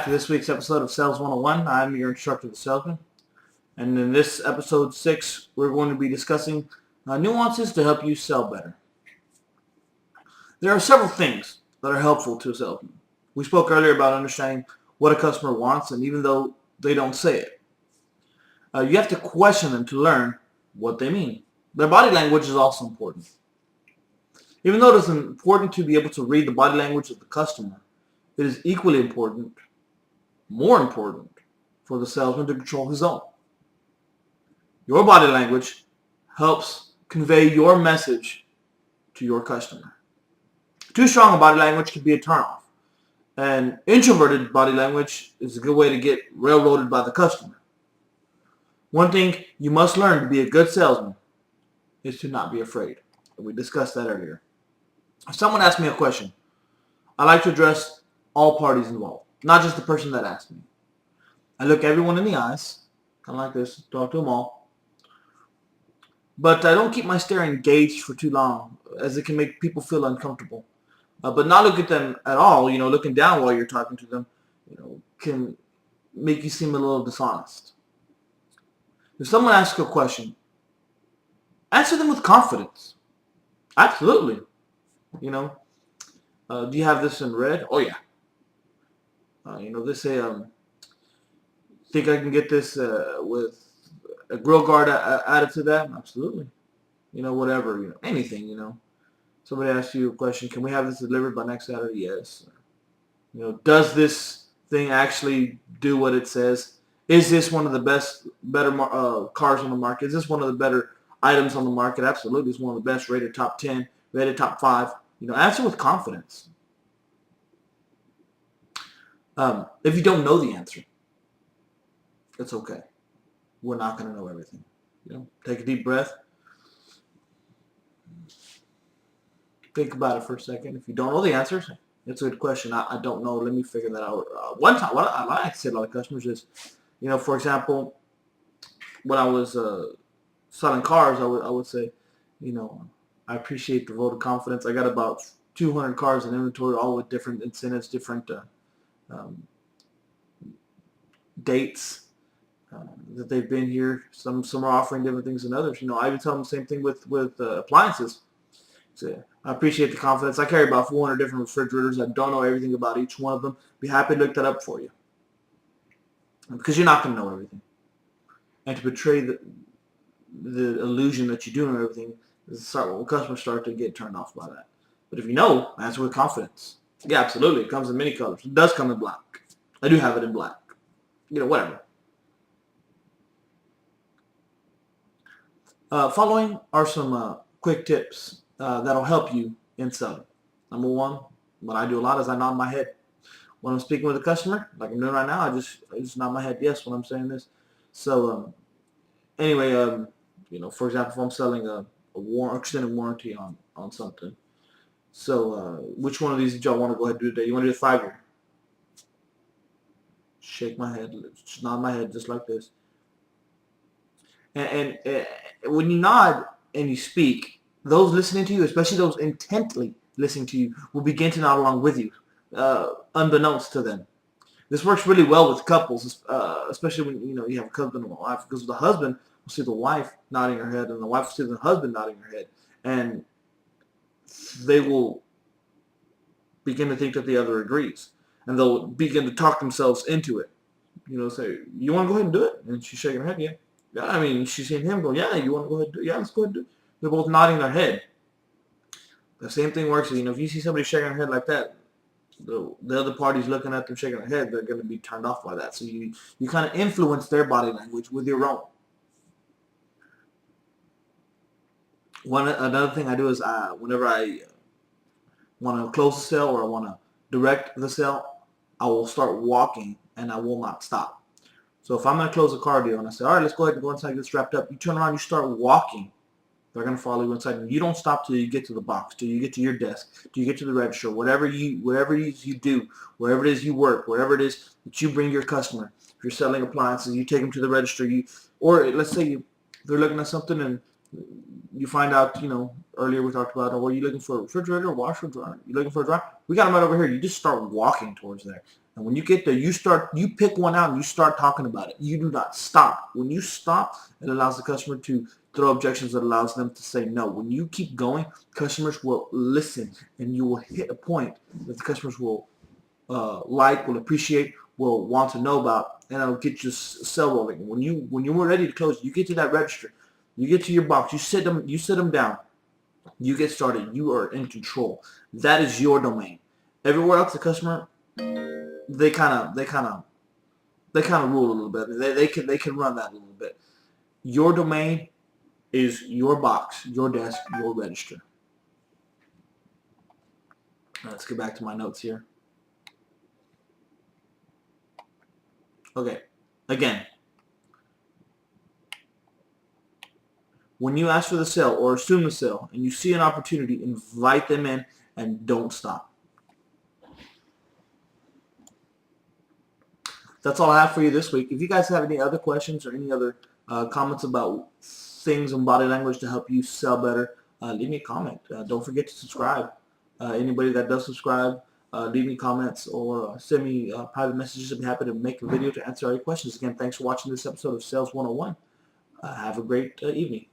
to this week's episode of Sales 101. I'm your instructor, the salesman. And in this episode 6, we're going to be discussing nuances to help you sell better. There are several things that are helpful to a salesman. We spoke earlier about understanding what a customer wants, and even though they don't say it, you have to question them to learn what they mean. Their body language is also important. Even though it is important to be able to read the body language of the customer, it is equally important, more important, for the salesman to control his own. Your body language helps convey your message to your customer. Too strong a body language can be a turnoff. And introverted body language is a good way to get railroaded by the customer. One thing you must learn to be a good salesman is to not be afraid. We discussed that earlier. If someone asks me a question, I like to address all parties involved, not just the person that asked me. I look everyone in the eyes, kind of like this, talk to them all. But I don't keep my stare engaged for too long, as it can make people feel uncomfortable. But not look at them at all, looking down while you're talking to them, can make you seem a little dishonest. If someone asks a question, answer them with confidence. Absolutely. Do you have this in red? Oh, yeah. They say, think I can get this with a grill guard added to that? Absolutely. Whatever, anything, Somebody asks you a question, can we have this delivered by next Saturday? Yes. Does this thing actually do what it says? Is this one of the better cars on the market? Is this one of the better items on the market? Absolutely. It's one of the best, rated top 10, rated top 5. Answer with confidence. If you don't know the answer, it's okay. We're not going to know everything. Take a deep breath. Think about it for a second. If you don't know the answers, it's a good question. I don't know. Let me figure that out. One time, what I like to say to a lot of customers is, for example, when I was selling cars, I would say, I appreciate the vote of confidence. I got about 200 cars in inventory, all with different incentives, different dates that they've been here. Some are offering different things than others. I even tell them the same thing with appliances. So I appreciate the confidence. I carry about 400 different refrigerators. I don't know everything about each one of them. Be happy to look that up for you, because you're not going to know everything. And to betray the illusion that you do know everything, customers start to get turned off by that. But if you know, answer with confidence. Yeah, absolutely. It comes in many colors. It does come in black. I do have it in black. Whatever. Following are some quick tips that'll help you in selling. Number one, what I do a lot is I nod my head. When I'm speaking with a customer, like I'm doing right now, I just nod my head yes when I'm saying this. So anyway, for example, if I'm selling a extended warranty on something. So which one of these did y'all want to go ahead and do today? You want to do the 5-year? Shake my head, just nod my head just like this. And when you nod and you speak, those listening to you, especially those intently listening to you, will begin to nod along with you, unbeknownst to them. This works really well with couples, especially when you have a husband and a wife, because the husband will see the wife nodding her head, and the wife will see the husband nodding her head, and they will begin to think that the other agrees, and they'll begin to talk themselves into it. Say, you want to go ahead and do it? And she's shaking her head, yeah. Yeah, I mean, she's seeing him go, yeah, you want to go ahead and do it? Yeah, let's go ahead and do it. They're both nodding their head. The same thing works. If you see somebody shaking their head like that, the other party's looking at them shaking their head, they're going to be turned off by that. So you kind of influence their body language with your own. Another thing I do is whenever I want to close the sale or I want to direct the sale, I will start walking and I will not stop. So if I'm going to close a car deal and I say, all right, let's go ahead and go inside and get this wrapped up, you turn around, you start walking. They're going to follow you inside. And you don't stop till you get to the box, till you get to your desk, till you get to the register, whatever it is you do, wherever it is you work, wherever it is that you bring your customer. If you're selling appliances, you take them to the register. Or let's say they're looking at something and you find out, earlier we talked about, are you looking for a refrigerator, a washer, dryer? You looking for a dryer? We got them right over here. You just start walking towards there. And when you get there, you pick one out and you start talking about it. You do not stop. When you stop, it allows the customer to throw objections that allows them to say no. When you keep going, customers will listen, and you will hit a point that the customers will will appreciate, will want to know about, and it'll get your sale rolling. When you're ready to close, you get to that register, you get to your box, you sit them down, you get started. You are in control. That is your domain. Everywhere else, the customer, they kind of rule a little bit. They can run that a little bit. Your domain is your box, your desk, your register. Let's get back to my notes here. Okay, again, when you ask for the sale or assume the sale and you see an opportunity, invite them in and don't stop. That's all I have for you this week. If you guys have any other questions or any other comments about things in body language to help you sell better, leave me a comment. Don't forget to subscribe. Anybody that does subscribe, leave me comments or send me private messages. I'd be happy to make a video to answer all your questions. Again, thanks for watching this episode of Sales 101. Have a great evening.